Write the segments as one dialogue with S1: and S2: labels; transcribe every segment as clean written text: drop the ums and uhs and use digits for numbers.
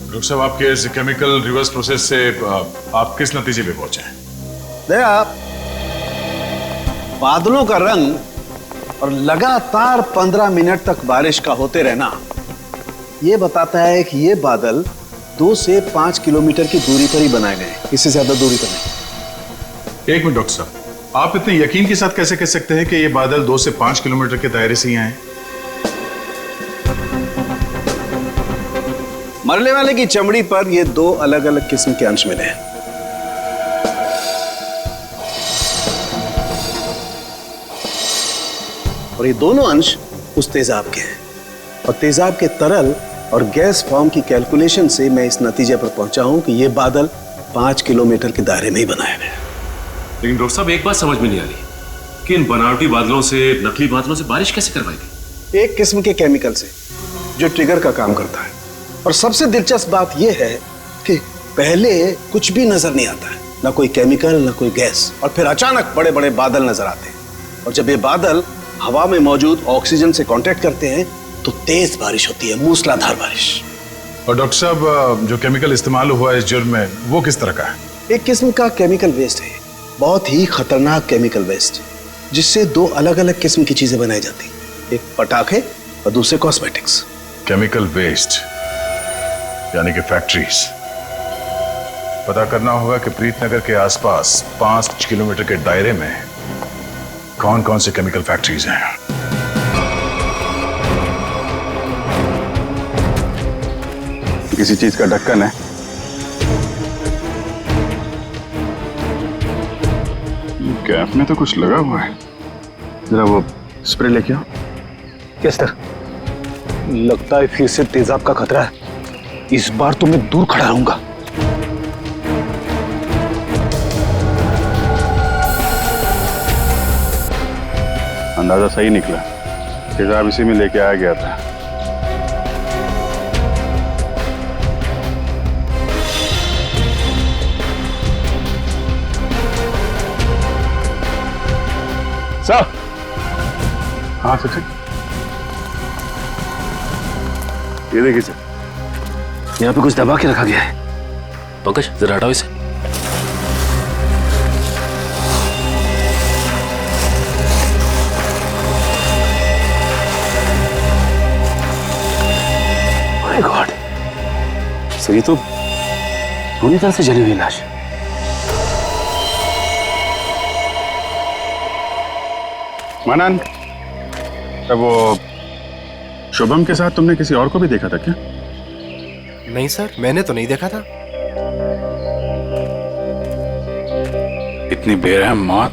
S1: Doctor साहब, आपके इस केमिकल रिवर्स प्रोसेस से आप किस नतीजे पे पहुंचे हैं?
S2: देखा, बादलों का रंग और लगातार 15 मिनट तक बारिश का होते रहना यह बताता है कि ये बादल 2 से 5 किलोमीटर की दूरी पर ही बनाए गए, इससे ज्यादा दूरी पर नहीं।
S1: एक मिनट डॉक्टर साहब, आप इतने यकीन के साथ कैसे कह सकते हैं कि ये बादल 2 से 5 किलोमीटर के दायरे से ही आए?
S2: मरने वाले की चमड़ी पर ये 2 अलग अलग किस्म के अंश मिले हैं। और ये दोनों अंश उस तेजाब के हैं, और तेजाब के तरल और गैस फॉर्म की कैलकुलेशन से मैं इस नतीजे पर पहुंचा हूं कि ये बादल 5 किलोमीटर के दायरे में ही बनाए गए।
S3: लेकिन डॉक्टर साहब, एक बात समझ में नहीं आ रही कि इन बनावटी बादलों से, नकली बादलों से बारिश कैसे करवाई गई?
S2: एक किस्म के केमिकल से जो ट्रिगर का काम करता है। और सबसे दिलचस्प बात यह है कि पहले कुछ भी नजर नहीं आता है, ना कोई केमिकल ना कोई गैस, और फिर अचानक बड़े बड़े बादल नजर आते हैं। और जब ये बादल हवा में मौजूद ऑक्सीजन से कांटेक्ट करते हैं तो तेज बारिश होती है, मूसलाधार बारिश।
S1: और डॉक्टर साहब, जो केमिकल इस्तेमाल हुआ है इस जुर्म में, वो किस तरह का है?
S2: एक किस्म का केमिकल वेस्ट है, बहुत ही खतरनाक केमिकल वेस्ट, जिससे 2 अलग अलग किस्म की चीजें बनाई जाती, एक पटाखे और दूसरे कॉस्मेटिक्स।
S1: केमिकल वेस्ट यानी कि फैक्ट्रीज। पता करना होगा कि प्रीतनगर के आसपास 5 किलोमीटर के दायरे में कौन कौन से केमिकल फैक्ट्रीज हैं।
S4: किसी चीज का ढक्कन है। कैप में तो कुछ लगा हुआ है, जरा वो स्प्रे लेके आओ।
S2: Yes sir. लगता है फिर से तेजाब का खतरा है, इस बार तो मैं दूर खड़ा रहूंगा।
S4: अंदाजा सही निकला, तेजाब इसी में लेके आया गया था। सर। हाँ सचिन, ये देखिए सर,
S5: यहाँ पे कुछ दबा के रखा गया है। पंकज, जरा हटाओ इसे। माय गॉड, सर ये तो पूरी तरह से जली हुई लाश।
S4: मनन, तब वो शुभम के साथ तुमने किसी और को भी देखा था क्या?
S6: नहीं सर, मैंने तो नहीं देखा था।
S4: इतनी बेरहम मौत।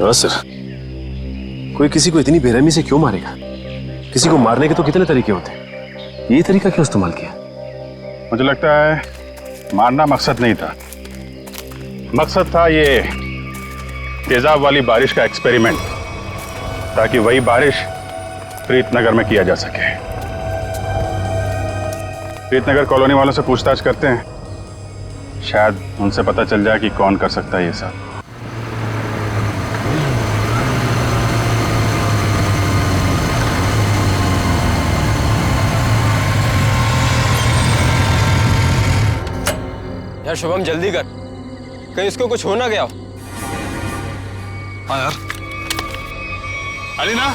S5: हाँ सर, कोई किसी को इतनी बेरहमी से क्यों मारेगा? किसी को मारने के तो कितने तरीके होते हैं, ये तरीका क्यों इस्तेमाल किया?
S4: मुझे लगता है मारना मकसद नहीं था, मकसद था ये तेजाब वाली बारिश का एक्सपेरिमेंट, ताकि वही बारिश प्रीतनगर में किया जा सके। प्रीतनगर कॉलोनी वालों से पूछताछ करते हैं, शायद उनसे पता चल जाए कि कौन कर सकता है ये सब।
S6: यार शुभम, जल्दी कर, कहीं इसको कुछ हो ना गया हो।
S1: हाँ यार। अलीना,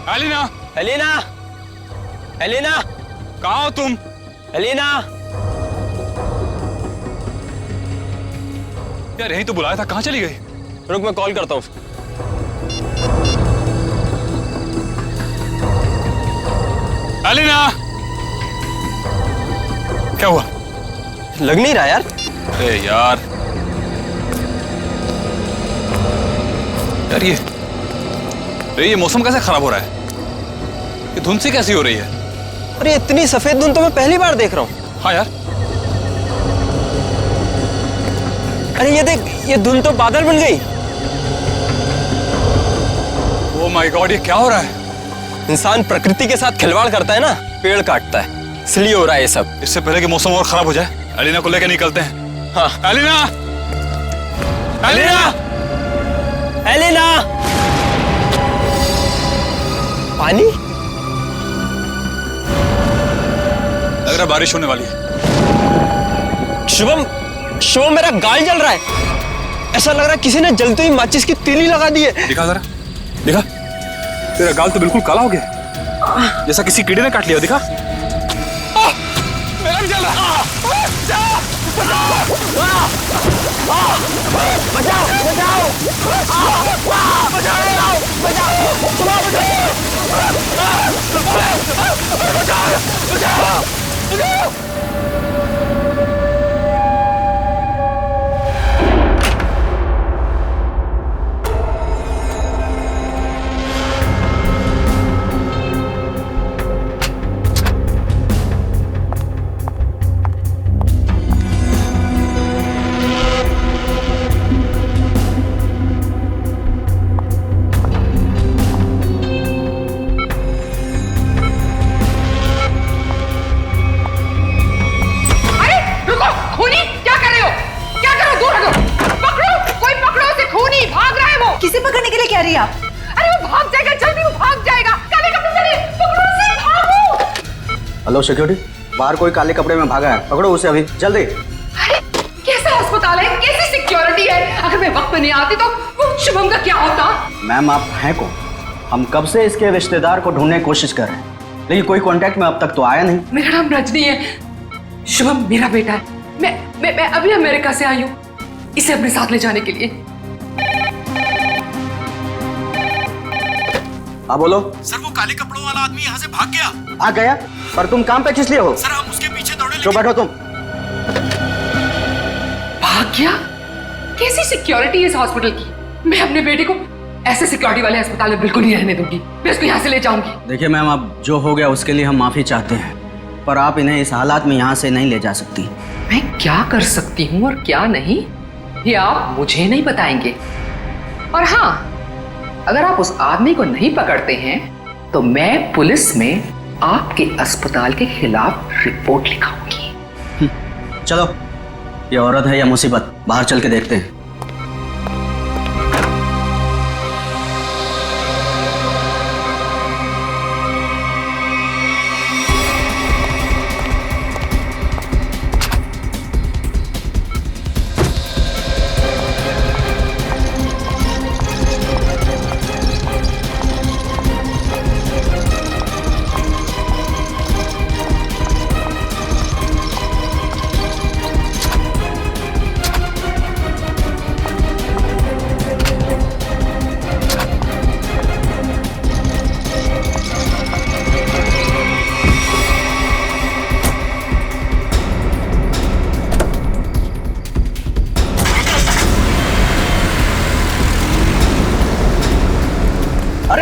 S1: अलीना,
S6: एलिना, एलिना,
S1: कहाँ हो तुम?
S6: एलिना।
S1: यार यहीं तो बुलाया था, कहाँ चली गई?
S6: रुक, मैं कॉल करता हूँ।
S1: अलीना, क्या हुआ?
S6: लग नहीं रहा यार।
S1: अरे यार, यार ये मौसम कैसे खराब हो रहा है? ये धुंध सी कैसी हो रही है?
S6: अरे इतनी सफेद धुंध तो मैं पहली बार देख रहा हूँ।
S1: हाँ यार।
S6: अरे ये देख, ये धुंध तो बादल बन गई।
S1: ओह माय गॉड, ये क्या हो रहा है?
S6: इंसान प्रकृति के साथ खिलवाड़ करता है ना, पेड़ काटता है, इसलिए हो रहा है ये सब।
S1: इससे पहले कि मौसम और खराब हो जाए, अलीना को लेकर निकलते हैं।
S6: हाँ।
S1: अलीना, अलीना,
S6: एलिना। पानी?
S1: लग रहा है बारिश होने वाली है।
S6: शुभम, शुभम मेरा गाल जल रहा है। ऐसा लग रहा है किसी ने जलते ही माचिस की तीली लगा दी है।
S5: दिखा जरा, दिखा। तेरा गाल तो बिल्कुल काला हो गया, जैसा किसी कीड़े ने काट लिया। दिखा।
S6: मेरा भी जल रहा है।
S7: किसे पकड़ने के लिए कह रही है आप? अरे वो भाग जाएगा, जल्दी वो भाग जाएगा। काले कपड़े पहने, पकड़ो उसे, भागो।
S8: हेलो सिक्योरिटी, बाहर कोई काले कपड़े में भागा है, पकड़ो उसे अभी जल्दी।
S7: अरे कैसा अस्पताल है, कैसी सिक्योरिटी है? अगर मैं वक्त पे नहीं आती तो वो शुभम का क्या होता?
S8: मैम आप हैं कौन? हम कब से इसके रिश्तेदार को ढूंढने की कोशिश कर रहे हैं, लेकिन कोई कांटेक्ट में अब तक तो आया नहीं।
S7: मेरा नाम रजनी है, शुभम मेरा बेटा है। मैं अभी अमेरिका से आई हूँ इसे अपने साथ ले जाने के लिए।
S8: हाँ बोलो।
S5: सर वो काले कपड़ों वाला आदमी यहाँ से भाग गया।
S8: भाग गया? पर तुम काम पे किस लिए हो?
S5: सर हम उसके पीछे दौड़े।
S8: जो बैठो तुम।
S7: भाग गया? कैसी सिक्योरिटी है इस हॉस्पिटल की? मैं अपने बेटे को ऐसे सिक्योरिटी वाले अस्पताल में बिल्कुल नहीं रहने दूंगी। मैं उसको यहाँ से ले जाऊंगी।
S8: देखिए मैम, अब जो हो गया उसके लिए हम माफी चाहते हैं, पर आप इन्हें इस हालात में यहाँ से नहीं ले जा सकती।
S7: मैं क्या कर सकती हूँ और क्या नहीं, ये आप मुझे नहीं बताएंगे। और हाँ, अगर आप उस आदमी को नहीं पकड़ते हैं तो मैं पुलिस में आपके अस्पताल के खिलाफ रिपोर्ट लिखाऊंगी।
S8: चलो, ये औरत है या मुसीबत, बाहर चल के देखते हैं।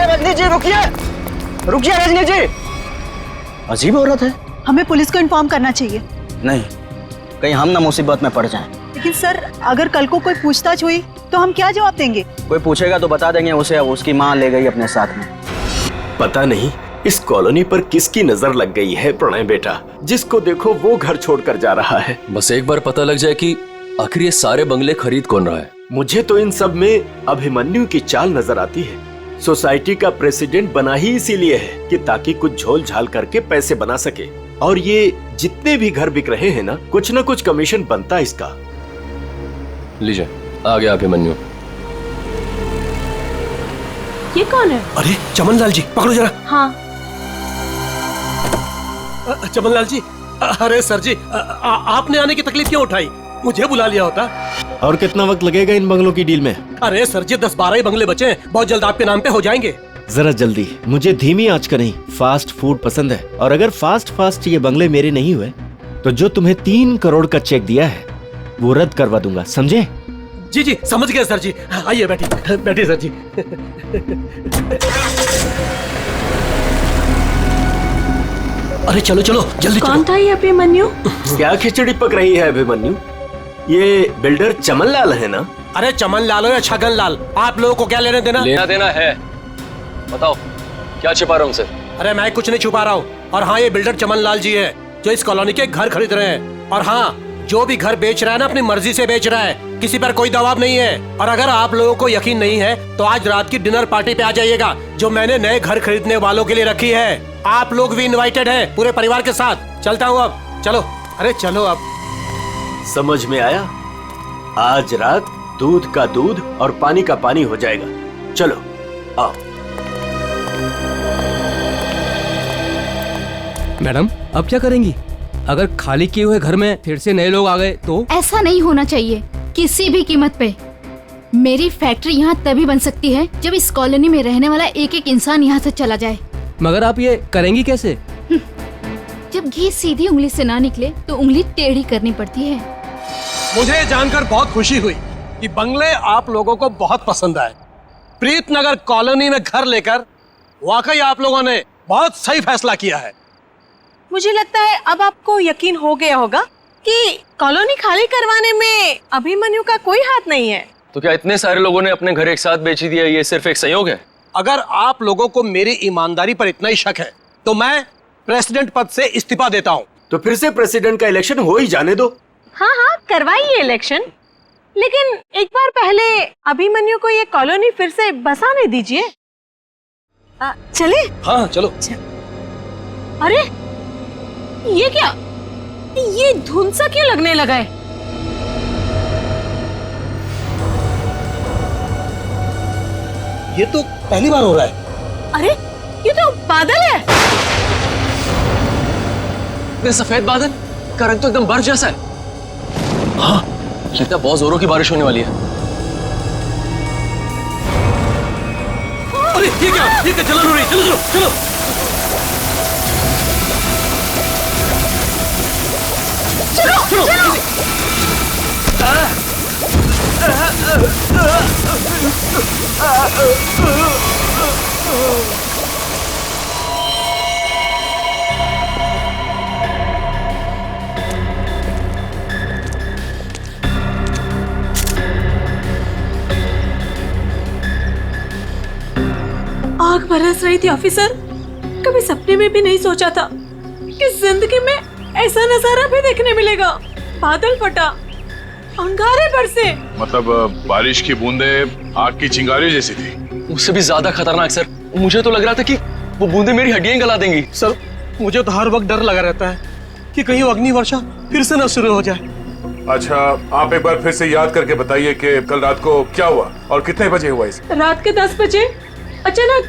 S8: रजनी जी रुकिए, रुकिए रजनी जी। अजीब औरत है।
S9: हमें पुलिस को इन्फॉर्म करना चाहिए।
S8: नहीं, कहीं हम ना मुसीबत में पड़ जाएं।
S9: लेकिन सर, अगर कल को कोई पूछताछ हुई तो हम क्या जवाब देंगे?
S8: कोई पूछेगा तो बता देंगे उसे उसकी माँ ले गई अपने साथ में।
S10: पता नहीं इस कॉलोनी पर किसकी नजर लग गई है प्रणय बेटा, जिसको देखो वो घर छोड़कर जा रहा है।
S11: बस एक बार पता लग जाए कि आखिर ये सारे बंगले खरीद कौन रहा है।
S10: मुझे तो इन सब में अभिमन्यु की चाल नजर आती है। सोसाइटी का प्रेसिडेंट बना ही इसीलिए है कि ताकि कुछ झोल झाल करके पैसे बना सके, और ये जितने भी घर बिक रहे हैं ना कुछ कमीशन बनता है इसका।
S11: लीजिए, आ गया अभिमन्यु।
S9: ये कौन है?
S5: अरे चमन लाल जी, पकड़ो जरा।
S9: हाँ।
S5: चमन लाल जी, अरे सर जी, आपने आने की तकलीफ क्यों उठाई? मुझे बुला लिया होता।
S10: और कितना वक्त लगेगा इन बंगलों की डील में?
S5: अरे सर जी, 10-12 ही बंगले बचे हैं, बहुत जल्द आपके नाम पे हो जाएंगे।
S10: जरा जल्दी, मुझे धीमी आंच का नहीं फास्ट फूड पसंद है, और अगर फास्ट ये बंगले मेरे नहीं हुए तो जो तुम्हें 3 करोड़ का चेक दिया है वो रद्द करवा दूंगा, समझे?
S5: जी जी समझ गए सर जी। आइए बैठिए सर जी। अरे चलो जल्दी।
S9: कौन था ये अभिमन्यु?
S10: क्या खिचड़ी पक रही है अभिमन्यु? ये बिल्डर चमन लाल है ना?
S5: अरे चमन लाल हो या छगन लाल, आप लोगों को क्या लेना देना
S11: है? बताओ, क्या छिपा रहा हूँ सर?
S5: अरे मैं कुछ नहीं छुपा रहा हूँ। और हाँ, ये बिल्डर चमन लाल जी है जो इस कॉलोनी के घर खरीद रहे हैं। और हाँ, जो भी घर बेच रहा है ना अपनी मर्जी से बेच रहा है, किसी पर कोई दबाव नहीं है। और अगर आप लोगों को यकीन नहीं है तो आज रात की डिनर पार्टी पे आ जाइएगा जो मैंने नए घर खरीदने वालों के लिए रखी है। आप लोग भी इनवाइटेड हैं पूरे परिवार के साथ। चलता हूँ अब, चलो। अरे चलो अब।
S10: समझ में आया? आज रात दूध का दूध और पानी का पानी हो जाएगा। चलो आओ।
S6: मैडम अब क्या करेंगी? अगर खाली किए हुए घर में फिर से नए लोग आ गए तो?
S12: ऐसा नहीं होना चाहिए किसी भी कीमत पे। मेरी फैक्ट्री यहाँ तभी बन सकती है जब इस कॉलोनी में रहने वाला एक एक इंसान यहाँ से चला जाए।
S6: मगर आप ये करेंगी कैसे?
S12: जब घी सीधी उंगली से ना निकले तो उंगली टेढ़ी करनी पड़ती है।
S5: मुझे जानकर बहुत खुशी हुई कि बंगले आप लोगों को बहुत पसंद आए। प्रीतनगर कॉलोनी में घर लेकर वाकई आप लोगों ने बहुत सही फैसला किया है।
S9: मुझे लगता है अब आपको यकीन हो गया होगा कि कॉलोनी खाली करवाने में अभिमन्यु का कोई हाथ नहीं है।
S11: तो क्या इतने सारे लोगों ने अपने घर एक साथ बेच दिया, ये सिर्फ एक संयोग है?
S5: अगर आप लोगों को मेरी ईमानदारी पर इतना ही शक है तो मैं प्रेसिडेंट पद से इस्तीफा देता हूँ।
S10: तो फिर से प्रेसिडेंट का इलेक्शन हो ही जाने दो।
S9: हाँ हाँ करवाइए इलेक्शन, लेकिन एक बार पहले अभिमन्यु को ये कॉलोनी फिर से बसाने दीजिए। चले?
S11: हाँ चलो।
S9: अरे ये क्या, ये धुंध सा क्यों लगने लगा है?
S5: ये तो पहली बार हो रहा है।
S9: अरे ये तो बादल है।
S11: ये सफेद बादल का रंग तो एकदम बर्फ जैसा है। हाँ लगता है बहुत जोरों की बारिश होने वाली है।
S5: अरे ये क्या जलन हो रही है। चलो चलो चलो।
S9: चलो चलो। आग बरस रही थी ऑफिसर। कभी सपने में भी नहीं सोचा था कि जिंदगी में ऐसा नजारा भी देखने मिलेगा। बादल फटा, अंगारे बरसे।
S1: मतलब बारिश की बूंदे आग की चिंगारी जैसी थी।
S11: उससे भी ज्यादा खतरनाक सर। मुझे तो लग रहा था कि वो बूंदे मेरी हड्डियां गला देंगी।
S5: सर मुझे तो हर वक्त डर लगा रहता है कि कहीं अग्नि वर्षा फिर से न शुरू हो जाए।
S1: अच्छा आप एक बार फिर से याद करके बताइए कि कल रात को क्या हुआ और कितने बजे हुआ इसे?
S9: रात के 10 बजे अचानक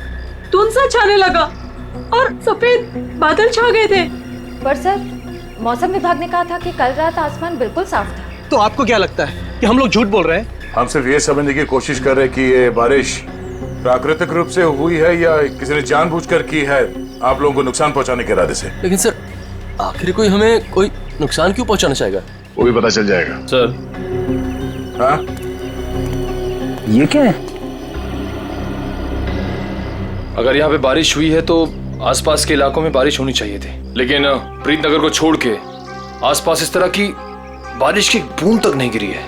S9: धुंध सा छाने लगा और सफेद बादल छा गए थे।
S13: पर सर मौसम विभाग ने कहा था कि कल रात आसमान बिल्कुल साफ था।
S5: तो आपको क्या लगता है कि हम लोग झूठ बोल रहे हैं?
S1: हम सिर्फ ये समझने की कोशिश कर रहे हैं कि ये बारिश प्राकृतिक रूप से हुई है या किसी ने जानबूझकर की है आप लोगों को नुकसान पहुंचाने के इरादे से।
S11: लेकिन सर आखिर कोई हमें कोई नुकसान क्यों पहुंचाना चाहेगा?
S1: वो भी पता चल जाएगा
S11: सर।
S1: हाँ
S8: ये क्या है?
S11: अगर यहाँ पे बारिश हुई है तो आसपास के इलाकों में बारिश होनी चाहिए थी, लेकिन प्रीतनगर को छोड़ के आसपास इस तरह की बारिश की बूंद तक नहीं गिरी है।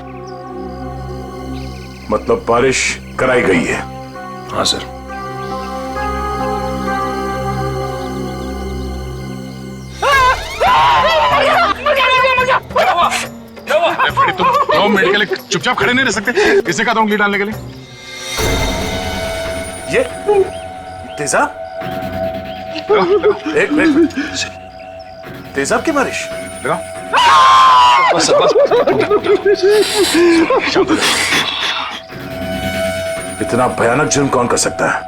S1: मतलब बारिश कराई गई है?
S11: हाँ सर।
S1: तुम 2 मिनट के लिए चुपचाप खड़े नहीं रह सकते? किसने कहा था उंगली डालने के लिए? ये तेजाब? एक मिनट, तेजाब की बारिश? बस बस इतना भयानक जुर्म कौन कर सकता है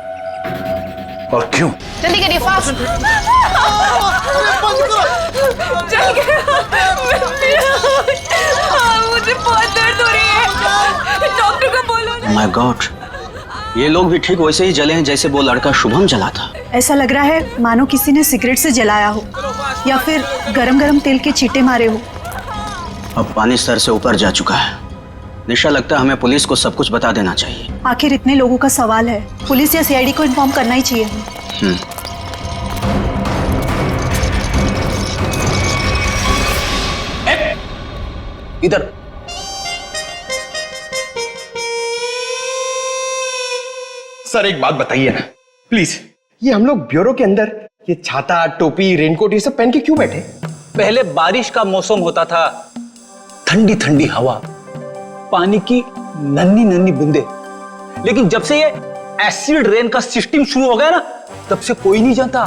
S1: और क्यों?
S12: जल्दी करिए फास्ट।
S9: चल गया। मुझे बहुत दर्द हो रही है, डॉक्टर को बोलो ना।
S8: माय गॉड, ये लोग भी ठीक वैसे ही जले हैं जैसे वो लड़का शुभम जला था।
S9: ऐसा लग रहा है मानो किसी ने सिगरेट से जलाया हो या फिर गरम गरम तेल के छींटे मारे हो।
S8: अब पानी सर से ऊपर जा चुका है। निशा, लगता है हमें पुलिस को सब कुछ बता देना चाहिए।
S9: आखिर इतने लोगों का सवाल है, पुलिस या सीआईडी को इन्फॉर्म करना ही चाहिए।
S8: इधर
S6: सर एक बात बताइए ना प्लीज, ये हम लोग ब्यूरो के अंदर ये छाता टोपी रेनकोट ये सब पहन के क्यों बैठे?
S8: पहले बारिश का मौसम होता था, ठंडी ठंडी हवा, पानी की नन्ही नन्ही बूंदे, लेकिन जब से ये एसिड रेन का सिस्टम शुरू हो गया ना, तब से कोई नहीं जानता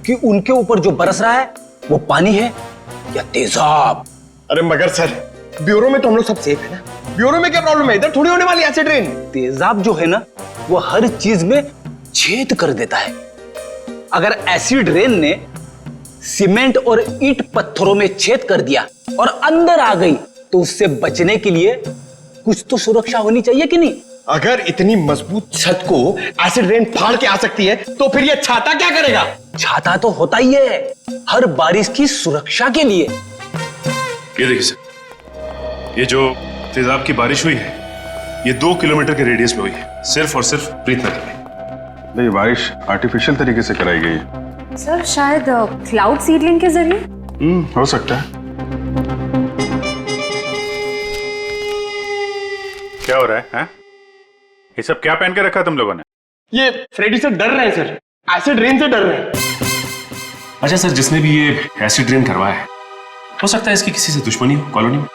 S8: कि उनके ऊपर जो बरस रहा है वो पानी है या तेजाब।
S6: अरे मगर सर, ब्यूरो में तो हम लोग सब सेफ है ना। ब्यूरो में क्या प्रॉब्लम है? इधर थोड़ी होने वाली एसिड रेन।
S8: तेजाब जो है ना, वो हर चीज में छेद कर देता है। अगर एसिड रेन ने सीमेंट और ईंट पत्थरों में छेद कर दिया और अंदर आ गई, तो उससे बचने के लिए कुछ तो सुरक्षा होनी चाहिए कि नहीं?
S6: अगर इतनी मजबूत छत को एसिड रेन फाड़ के आ सकती है, तो फिर ये छाता क्या करेगा?
S8: छाता तो होता ही है हर बारिश की सुरक्षा के लिए।
S3: ये देखिए सर, ये जो तेजाब की बारिश हुई है, ये 2 किलोमीटर के रेडियस में हुई है, सिर्फ और सिर्फ प्रीतनगर में।
S4: ये बारिश आर्टिफिशियल तरीके से कराई गई है
S13: सर, शायद क्लाउड सीडलिंग के जरिए।
S4: हो सकता है। क्या हो रहा है, हैं? ये सब क्या पहन के रखा तुम लोगों ने?
S6: ये फ्रेडी से डर रहे हैं सर, एसिड रेन से डर रहे हैं।
S3: अच्छा सर, जिसने भी ये एसिड रेन करवाया है, हो सकता है इसकी किसी से दुश्मनी हो कॉलोनी में।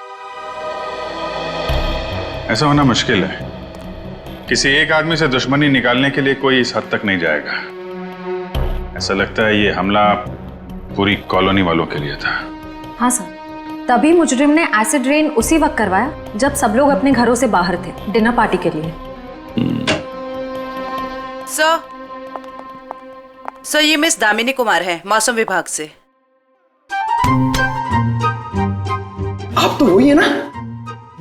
S4: ऐसा होना मुश्किल है। किसी एक आदमी से दुश्मनी निकालने के लिए कोई इस हद तक नहीं जाएगा। ऐसा लगता है ये हमला पूरी कॉलोनी वालों के लिए था।
S13: हाँ सर, तभी मुजरिम ने एसिड रेन उसी वक्त करवाया जब सब लोग अपने घरों से बाहर थे डिनर पार्टी के लिए।
S14: सर, ये मिस दामिनी कुमार है, मौसम विभाग से।
S6: आप तो वही है ना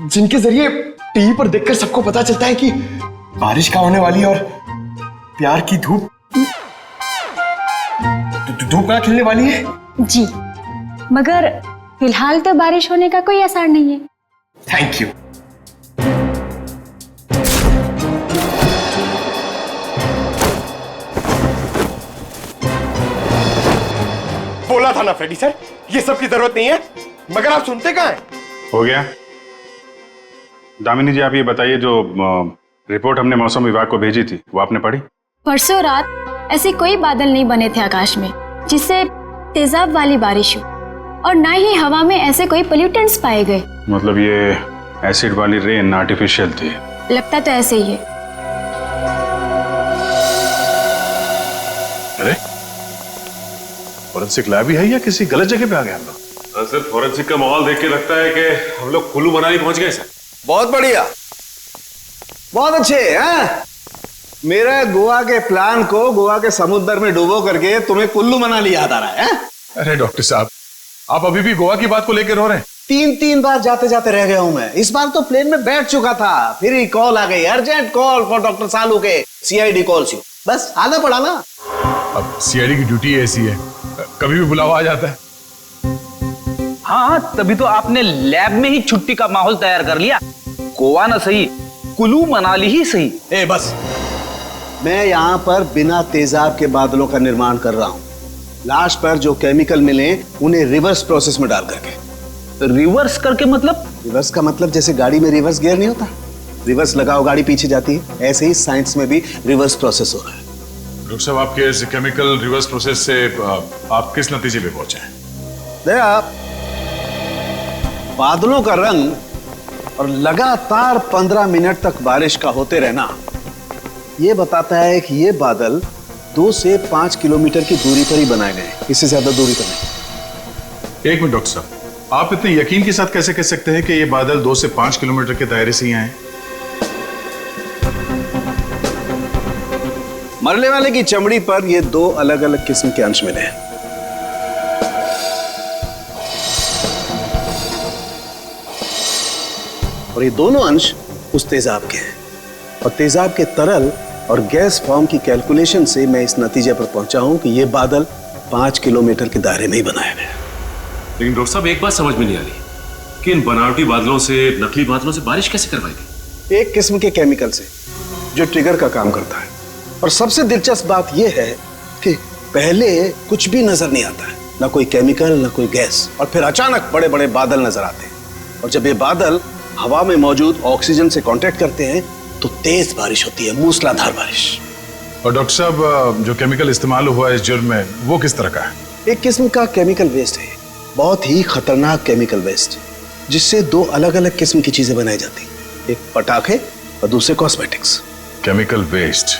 S6: जिनके जरिए टीवी पर देखकर सबको पता चलता है कि बारिश का होने वाली है और प्यार की धूप कहाँ खिलने वाली है।
S15: जी, मगर फिलहाल तो बारिश होने का कोई असर नहीं है।
S6: Thank you. बोला था ना फ्रेडी सर, ये सब की जरूरत नहीं है, मगर आप सुनते कहाँ हैं?
S4: हो गया। दामिनी जी, आप ये बताइए, जो रिपोर्ट हमने मौसम विभाग को भेजी थी, वो आपने पढ़ी?
S15: परसों रात ऐसे कोई बादल नहीं बने थे आकाश में जिससे तेजाब वाली बारिश हो, और ना ही हवा में ऐसे कोई पोल्यूटेंट्स पाए गए।
S4: मतलब ये एसिड वाली रेन आर्टिफिशियल थी?
S15: लगता तो ऐसे ही है।
S1: अरे, फॉरेंसिक लैब ही है या किसी गलत जगह पे आ गए हम लोग?
S3: सर, फॉरेंसिक का माहौल देख के लगता है कि हम लोग कुल्लू मनाली पहुंच गए सर।
S2: बहुत बढ़िया, बहुत अच्छे हैं। मेरा गोवा के प्लान को गोवा के समुद्र में डुबो करके तुम्हें कुल्लू मनाली याद आ रहा है?
S1: अरे डॉक्टर साहब, आप अभी भी गोवा की बात को लेकर रो रहे हैं?
S2: 3 बार जाते जाते रह गया हूं मैं। इस बार तो प्लेन में बैठ चुका था, फिर ही कॉल आ गई, अर्जेंट कॉल फॉर डॉक्टर सालू के CID कॉल्स यू। बस आना पड़ा ना।
S1: अब CID की ड्यूटी ऐसी है, कभी भी बुलावा आ जाता है।
S8: हाँ, तभी तो आपने लैब में ही छुट्टी का माहौल तैयार कर लिया। गोवा ना सही, कुल्लू मनाली ही सही।
S2: बस, मैं यहाँ पर बिना तेजाब के बादलों का निर्माण कर रहा हूँ। लास्ट पर जो केमिकल मिले उन्हें रिवर्स प्रोसेस में डाल करके।
S8: रिवर्स करके मतलब?
S2: रिवर्स का मतलब जैसे गाड़ी में रिवर्स गियर नहीं होता, रिवर्स लगाओ गाड़ी पीछे जाती है, ऐसे ही साइंस में भी रिवर्स प्रोसेस हो रहा है।
S1: डॉक्टर साहब, आपके इस केमिकल रिवर्स प्रोसेस से आप किस नतीजे पे पहुंचे हैं?
S2: देखा, बादलों का रंग और लगातार 15 मिनट तक बारिश का होते रहना यह बताता है कि ये बादल 2 से 5 किलोमीटर की दूरी पर ही बनाए गए, इससे ज्यादा दूरी पर नहीं।
S1: एक मिनट डॉक्टर साहब, आप इतने यकीन के साथ कैसे कह सकते हैं कि ये बादल 2 से 5 किलोमीटर के दायरे से ही आए?
S2: मरने वाले की चमड़ी पर ये 2 अलग अलग किस्म के अंश मिले हैं। और ये दोनों अंश उस तेजाब के हैं, और तेजाब के तरल और गैस फॉर्म की कैलकुलेशन से मैं इस नतीजे पर पहुंचा हूं कि ये बादल 5 किलोमीटर के दायरे में ही बनाया गया।
S3: लेकिन डॉक्टर साहब, एक बात समझ में नहीं आ रही कि इन बनावटी बादलों से, नकली बादलों से बारिश कैसे करवाएगी?
S2: एक किस्म के केमिकल से जो ट्रिगर का काम करता है। और सबसे दिलचस्प बात यह है कि पहले कुछ भी नजर नहीं आता है, ना कोई केमिकल ना कोई गैस, और फिर अचानक बड़े बड़े बादल नजर आते हैं। और जब ये बादल हवा में मौजूद ऑक्सीजन से कांटेक्ट करते हैं तो तेज बारिश होती है, मूसलाधार बारिश।
S1: और डॉक्टर साहब, जो केमिकल इस्तेमाल हुआ है इस जुर्म में, वो किस तरह का है?
S2: एक किस्म का केमिकल वेस्ट है, बहुत ही खतरनाक केमिकल वेस्ट, जिससे 2 अलग अलग किस्म की चीजें बनाई जाती हैं, एक पटाखे और दूसरे कॉस्मेटिक्स।
S1: केमिकल वेस्ट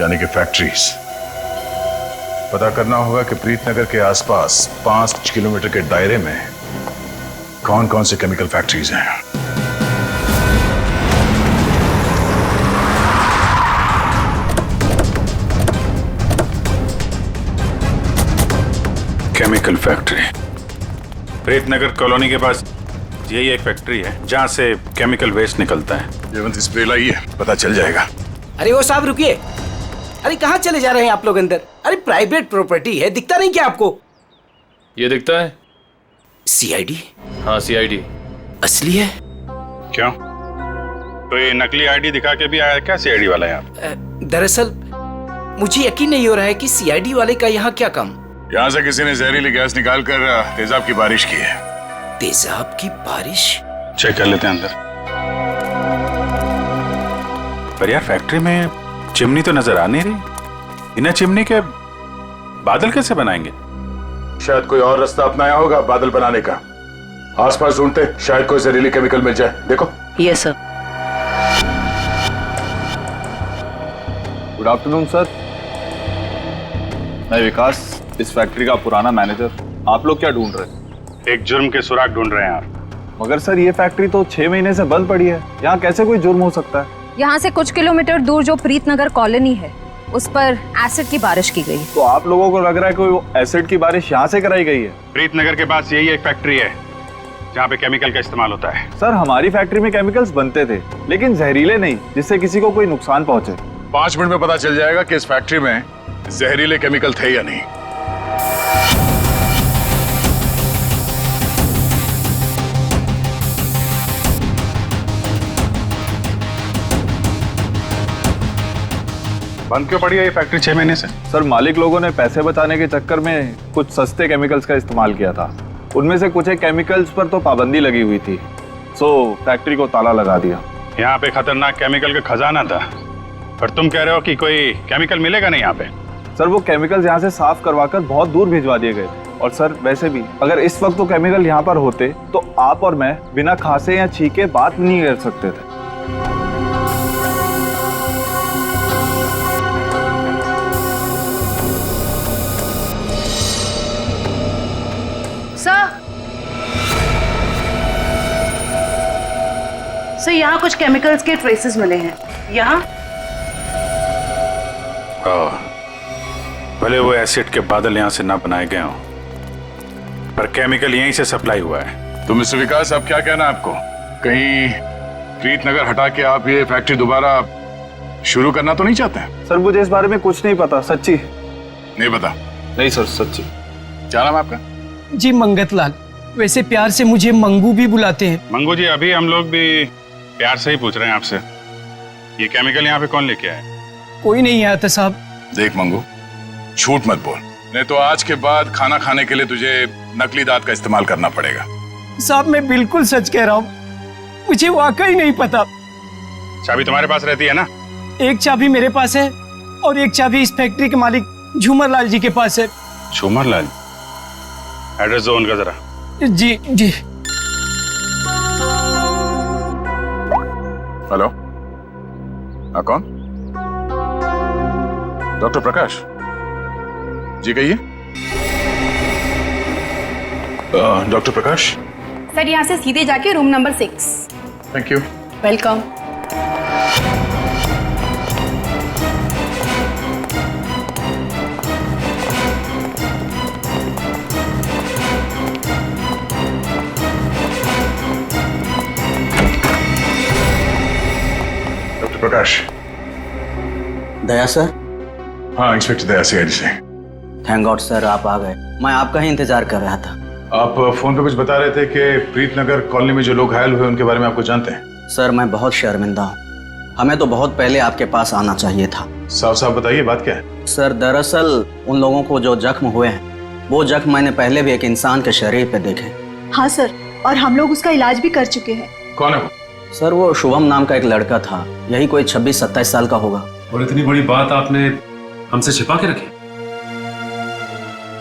S1: यानी कि फैक्ट्रीज। पता करना होगा कि प्रीतनगर के आसपास 5 किलोमीटर के दायरे में कौन कौन से केमिकल फैक्ट्रीज हैं।
S4: केमिकल फैक्ट्री प्रीतनगर कॉलोनी के पास यही एक फैक्ट्री है जहाँ से केमिकल वेस्ट निकलता है।
S1: जयवंत स्प्रे लाइए, पता चल जाएगा।
S16: अरे वो साहब रुकिए, अरे कहाँ चले जा रहे हैं आप लोग अंदर? अरे प्राइवेट प्रॉपर्टी है, दिखता नहीं क्या आपको?
S11: ये दिखता है
S16: सीआईडी।
S11: हाँ सीआईडी
S16: असली है।
S4: क्यों, तो ये नकली आईडी दिखा के भी आया क्या सीआईडी वाला यहाँ?
S16: दरअसल मुझे यकीन नहीं हो रहा है कि सीआईडी वाले का यहाँ क्या काम।
S1: यहाँ से किसी ने जहरीली गैस निकालकर तेजाब की बारिश की है।
S16: तेजाब की बारिश?
S4: चेक कर लेते हैं अंदर। पर यार फैक्ट्री में चिमनी तो नजर आ नहीं रही। बिना चिमनी के बादल कैसे बनाएंगे?
S1: शायद कोई और रास्ता अपनाया होगा बादल बनाने का। आसपास ढूंढते, शायद कोई जहरीली केमिकल मिल जाए। देखो।
S14: Yes sir.
S17: Good afternoon sir, मैं विकास, इस फैक्ट्री का पुराना मैनेजर। आप लोग क्या ढूंढ रहे हैं?
S4: एक जुर्म के सुराग ढूंढ रहे हैं आप।
S17: मगर सर ये फैक्ट्री तो 6 महीने से बंद पड़ी है, यहाँ कैसे कोई जुर्म हो सकता है?
S13: यहाँ से कुछ किलोमीटर दूर जो प्रीतनगर कॉलोनी है उस पर एसिड की बारिश की गई।
S17: तो आप लोगों को लग रहा है कोई एसिड की बारिश यहाँ से कराई गई है?
S4: प्रीतनगर के पास यही एक फैक्ट्री है जहाँ पे केमिकल का इस्तेमाल होता है।
S17: सर हमारी फैक्ट्री में केमिकल्स बनते थे, लेकिन जहरीले नहीं, जिससे किसी को कोई नुकसान पहुंचे।
S1: 5 मिनट में पता चल जाएगा कि इस फैक्ट्री में जहरीले केमिकल थे या नहीं।
S4: बंद क्यों पड़ी है ये फैक्ट्री 6 महीने से?
S17: सर मालिक लोगों ने पैसे बचाने के चक्कर में कुछ सस्ते केमिकल्स का इस्तेमाल किया था। उनमें से कुछ एक केमिकल्स पर तो पाबंदी लगी हुई थी, सो फैक्ट्री को ताला लगा दिया।
S4: यहाँ पे खतरनाक केमिकल का खजाना था, पर तुम कह रहे हो कि कोई केमिकल मिलेगा नहीं यहाँ पे?
S17: सर वो केमिकल्स यहाँ से साफ करवाकर बहुत दूर भिजवा दिए गए थे। और सर वैसे भी अगर इस वक्त वो केमिकल यहाँ पर होते तो आप और मैं बिना खांसे या छींके बात नहीं कर सकते थे।
S14: सर यहाँ कुछ केमिकल्स के ट्रेसेस मिले हैं। यहाँ
S4: भले वो एसिड के बादल यहाँ से ना बनाए गए हों, पर केमिकल यहीं से सप्लाई हुआ है।
S1: तो मिस्टर विकास, अब क्या कहना है आपको? कहीं प्रीतनगर हटा के आप ये फैक्ट्री दोबारा शुरू करना तो नहीं चाहते हैं?
S17: सर मुझे इस बारे में कुछ नहीं पता, सच्ची
S1: नहीं पता।
S17: नहीं सर सच्ची।
S1: क्या नाम है आपका?
S18: जी मंगत लाल, वैसे प्यार से मुझे मंगू भी बुलाते हैं।
S4: मंगू जी, अभी हम लोग भी प्यार से ही पूछ रहे हैं आपसे, ये केमिकल यहाँ पे कौन लेके आया?
S18: कोई नहीं आया था साहब।
S1: देख मंगू, झूठ मत बोल, नहीं तो आज के बाद खाना खाने के लिए तुझे नकली दांत का इस्तेमाल करना पड़ेगा।
S18: साहब मैं बिल्कुल सच कह रहा हूँ, मुझे वाकई नहीं पता।
S4: चाबी तुम्हारे पास रहती है ना?
S18: एक चाबी मेरे पास है और एक चाबी इस फैक्ट्री के मालिक झूमर लाल जी के पास है।
S4: झूमर लाल? एड्रेस दो उनका जरा।
S18: जी जी।
S1: हेलो, हाँ कौन? डॉक्टर प्रकाश जी, कहिए। डॉक्टर प्रकाश।
S15: सर यहाँ से सीधे जाके room number 6।
S1: Thank you.
S15: Welcome.
S1: Prakash.
S8: Daya sir?
S1: हाँ इंस्पेक्टर दया, सीआईडी से।
S8: थैंक गॉड सर आप आ गए, मैं आपका ही इंतजार कर रहा था।
S1: आप फोन पे कुछ बता रहे थे कि प्रीतनगर कॉलोनी में जो लोग घायल हुए उनके बारे में आपको जानते हैं?
S8: सर मैं बहुत शर्मिंदा हूँ, हमें तो बहुत पहले आपके पास आना चाहिए था।
S1: साफ साफ बताइए बात क्या है?
S8: सर दरअसल उन लोगों को जो जख्म हुए हैं वो जख्म मैंने पहले भी एक इंसान के शरीर पे देखे।
S15: हाँ सर, और हम लोग उसका इलाज भी कर चुके हैं।
S1: कौन है वो?
S8: सर वो शुभम नाम का एक लड़का था, यही कोई 26-27 साल का होगा।
S3: और इतनी बड़ी बात आपने हमसे छिपा के रखी?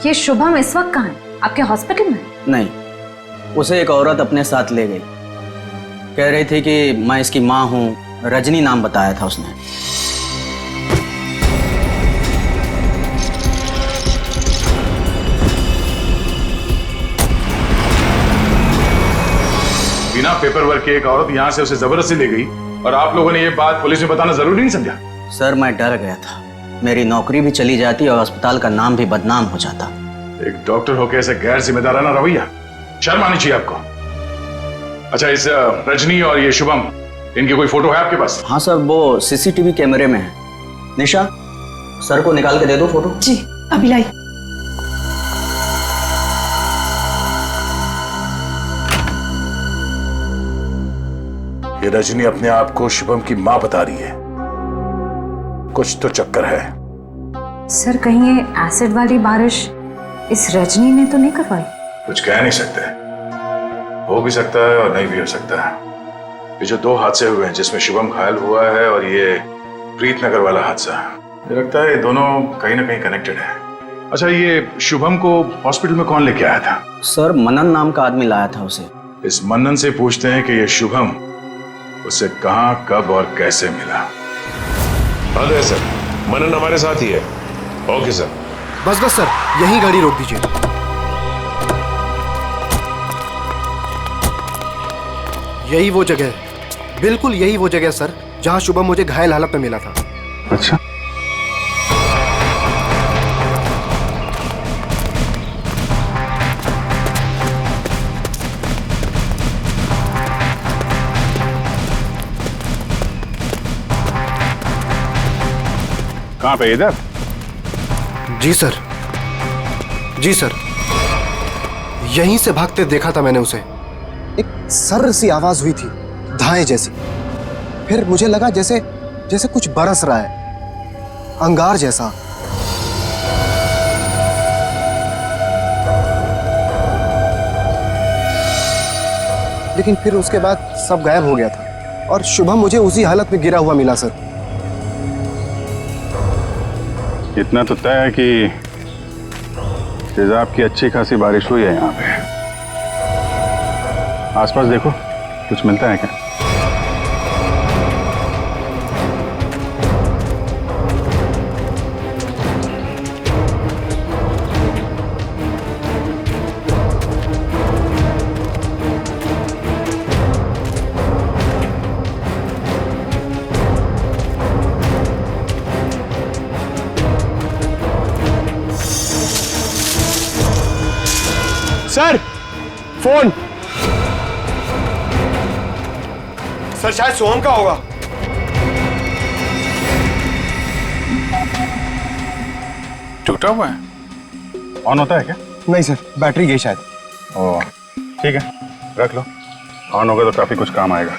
S13: ये शुभम इस वक्त कहाँ है? आपके हॉस्पिटल में?
S8: नहीं, उसे एक औरत अपने साथ ले गई, कह रही थी कि मैं इसकी माँ हूँ, रजनी नाम बताया था उसने।
S1: बिना पेपर वर्क के एक औरत यहाँ से उसे जबरदस्ती ले गई और आप लोगों ने ये बात पुलिस में बताना जरूरी नहीं समझा?
S8: सर मैं डर गया था, मेरी नौकरी भी चली जाती और अस्पताल का नाम भी बदनाम हो जाता।
S1: एक डॉक्टर होकर ऐसे गैर जिम्मेदाराना रवैया, शर्म आनी चाहिए आपको। अच्छा, इस रजनी और ये शुभम, इनकी कोई फोटो है आपके पास?
S8: हाँ सर, वो सीसीटीवी कैमरे में है। निशा, सर को निकाल के दे दो फोटो।
S9: जी अभी लाई।
S1: ये रजनी अपने आप को शुभम की मां बता रही है, कुछ तो चक्कर है।
S13: सर कहीं ये एसिड वाली बारिश इस रजनी ने तो नहीं करवाई?
S1: कुछ कह नहीं सकते, हो भी सकता है और नहीं भी हो सकता है। ये जो 2 हादसे हुए हैं जिसमें शुभम घायल हुआ है और ये प्रीतनगर वाला हादसा, मुझे लगता है ये दोनों कहीं ना कहीं कनेक्टेड है। अच्छा, ये शुभम को हॉस्पिटल में कौन लेके आया था?
S8: सर मनन नाम का आदमी लाया था उसे।
S1: इस मनन से पूछते हैं कि ये शुभम उसे कहां, कब और कैसे मिला।
S3: हाँ सर, मनन हमारे साथ ही है। Okay sir.
S6: बस सर, यही गाड़ी रोक दीजिए। यही वो जगह है, बिल्कुल यही वो जगह है सर, जहां शुभम मुझे घायल हालत में मिला था।
S4: अच्छा, कहाँ पे? इधर?
S6: जी सर, जी सर, यहीं से भागते देखा था मैंने उसे। एक सर्र सी आवाज हुई थी, धाए जैसी। फिर मुझे लगा जैसे जैसे कुछ बरस रहा है, अंगार जैसा। लेकिन फिर उसके बाद सब गायब हो गया था और शुभम मुझे उसी हालत में गिरा हुआ मिला सर।
S4: इतना तो तय है कि तेजाब की अच्छी खासी बारिश हुई है यहाँ पे। आसपास देखो, कुछ मिलता है क्या?
S6: Sir, phone. सर शायद सोहम का होगा।
S4: टूटा हुआ है? ऑन होता है क्या?
S6: नहीं सर, बैटरी गई शायद।
S4: ओह, ठीक है, रख लो। ऑन होगा तो काफी कुछ काम आएगा।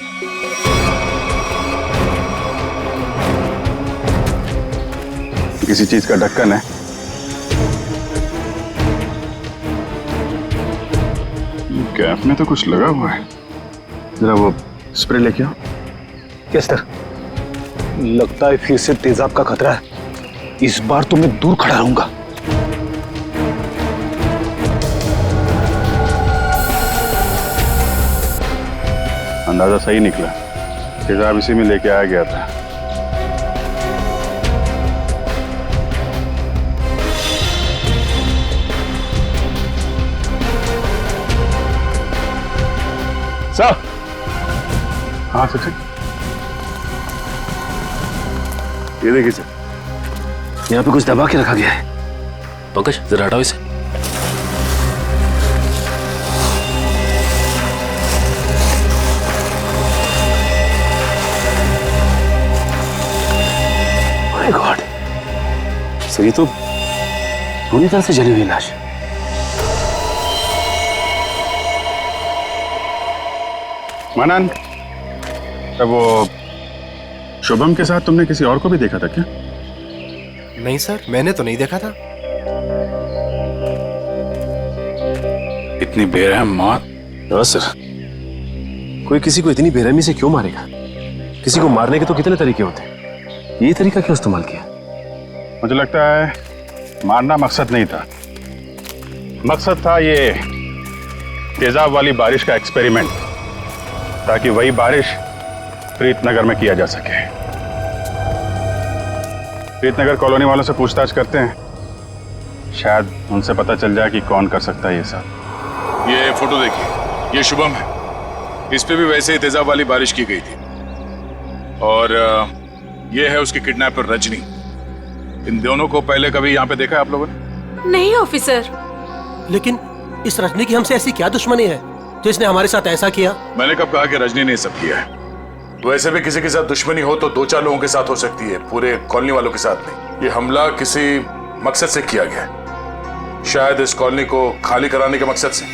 S4: किसी चीज का ढक्कन है। कैप में तो कुछ लगा हुआ है। जरा वो स्प्रे लेके आओ।
S2: Yes sir. लगता है फिर से तेजाब का खतरा है। इस बार तो मैं दूर खड़ा रहूंगा।
S4: अंदाजा सही निकला, तेजाब इसी में लेके आया गया था।
S6: सर।
S4: हाँ सर, ये देखिए सर,
S10: यहाँ पे कुछ दबा के रखा गया है। पंकज जरा हटाओ इसे। माय गॉड, सर ये तो पूरी तरह से जली हुई लाश।
S4: मनन, तब वो शुभम के साथ तुमने किसी और को भी देखा था क्या?
S6: नहीं सर, मैंने तो नहीं देखा था।
S4: इतनी बेरहम मौत?
S10: सर, कोई किसी को इतनी बेरहमी से क्यों मारेगा? किसी को मारने के तो कितने तरीके होते हैं, ये तरीका क्यों इस्तेमाल किया?
S4: मुझे लगता है मारना मकसद नहीं था। मकसद था ये तेजाब वाली बारिश का एक्सपेरिमेंट, ताकि वही बारिश प्रीतनगर में किया जा सके। प्रीतनगर कॉलोनी वालों से पूछताछ करते हैं, शायद उनसे पता चल जाए कि कौन कर सकता है ये सब।
S1: ये फोटो देखिए, ये शुभम है। इस पे भी वैसे ही तेजाब वाली बारिश की गई थी। और ये है उसकी किडनैपर रजनी। इन दोनों को पहले कभी यहाँ पे देखा है आप लोगों ने?
S9: नहीं ऑफिसर।
S5: लेकिन इस रजनी की हमसे ऐसी क्या दुश्मनी है जो इसने हमारे साथ ऐसा किया?
S1: मैंने कब कहा कि रजनी ने सब किया है? वैसे भी किसी के साथ दुश्मनी हो तो 2-4 लोगों के साथ हो सकती है, पूरे कॉलोनी वालों के साथ नहीं। ये हमला किसी मकसद से किया गया है, शायद इस कॉलोनी को खाली कराने के मकसद से।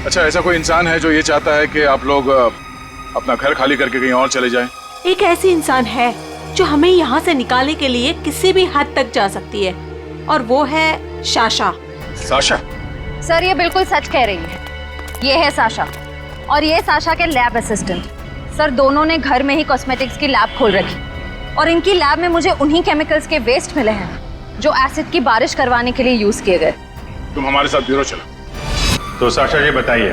S1: अच्छा, ऐसा कोई इंसान है जो ये चाहता है कि आप लोग अपना घर खाली करके कहीं और चले जाएं?
S9: एक ऐसी इंसान है जो हमें यहाँ से निकालने के लिए किसी भी हद तक जा सकती है, और वो है साशा।
S1: साशा?
S13: सर ये बिल्कुल सच कह रही है। ये है साशा और ये साशा के लैब असिस्टेंट। सर दोनों ने घर में ही कॉस्मेटिक्स की लैब खोल रखी और इनकी लैब में मुझे उन्हीं केमिकल्स के वेस्ट मिले हैं जो एसिड की बारिश करवाने के लिए यूज किए गए।
S1: तुम हमारे साथ ब्यूरो चलो।
S4: तो साशा जी बताइए,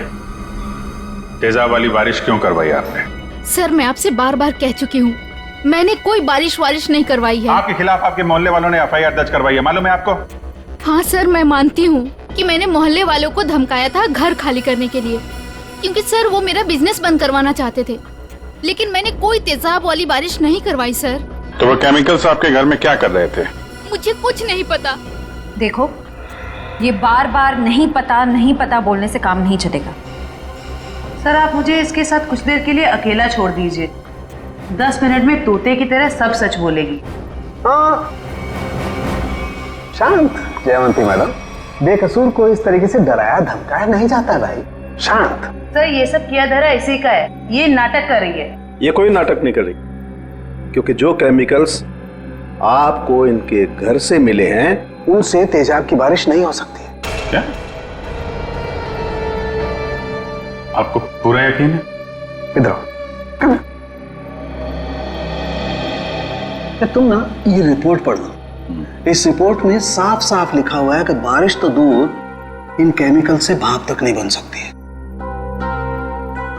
S4: तेजाब वाली बारिश क्यों करवाई आपने?
S12: सर मैं आपसे बार बार कह चुकी हूँ, मैंने कोई बारिश वारिश नहीं करवाई है।
S4: आपके खिलाफ आपके मोहल्ले वालों ने FIR दर्ज करवाई है, मालूम है आपको?
S12: हाँ सर, मैं मानती हूँ कि मैंने मोहल्ले वालों को धमकाया था घर खाली करने के लिए, क्योंकि सर वो मेरा बिजनेस बंद करवाना चाहते थे। लेकिन मैंने कोई तेजाब वाली बारिश नहीं करवाई सर।
S4: तो वो केमिकल्स आपके घर में क्या कर रहे थे?
S12: मुझे कुछ नहीं पता।
S13: देखो, ये बार बार नहीं पता बोलने से काम नहीं चलेगा।
S14: सर आप मुझे इसके साथ कुछ देर के लिए अकेला छोड़ दीजिए। 10 मिनट में तोते की तरह सब सच बोलेगी।
S2: शांत जयवंती मैडम, बेकसूर को इस तरीके से डराया धमकाया नहीं जाता भाई। शांत।
S14: सर ये सब किया धरा इसी का है, ये नाटक कर रही है।
S2: ये कोई नाटक नहीं कर रही, क्योंकि जो केमिकल्स आपको इनके घर से मिले हैं उनसे तेजाब की बारिश नहीं हो सकती है।
S4: क्या आपको पूरा यकीन है?
S2: इधर तुम ना ये रिपोर्ट पढ़ लो। इस रिपोर्ट में साफ साफ लिखा हुआ है कि बारिश तो दूर, इन केमिकल से भाप तक नहीं बन सकती है।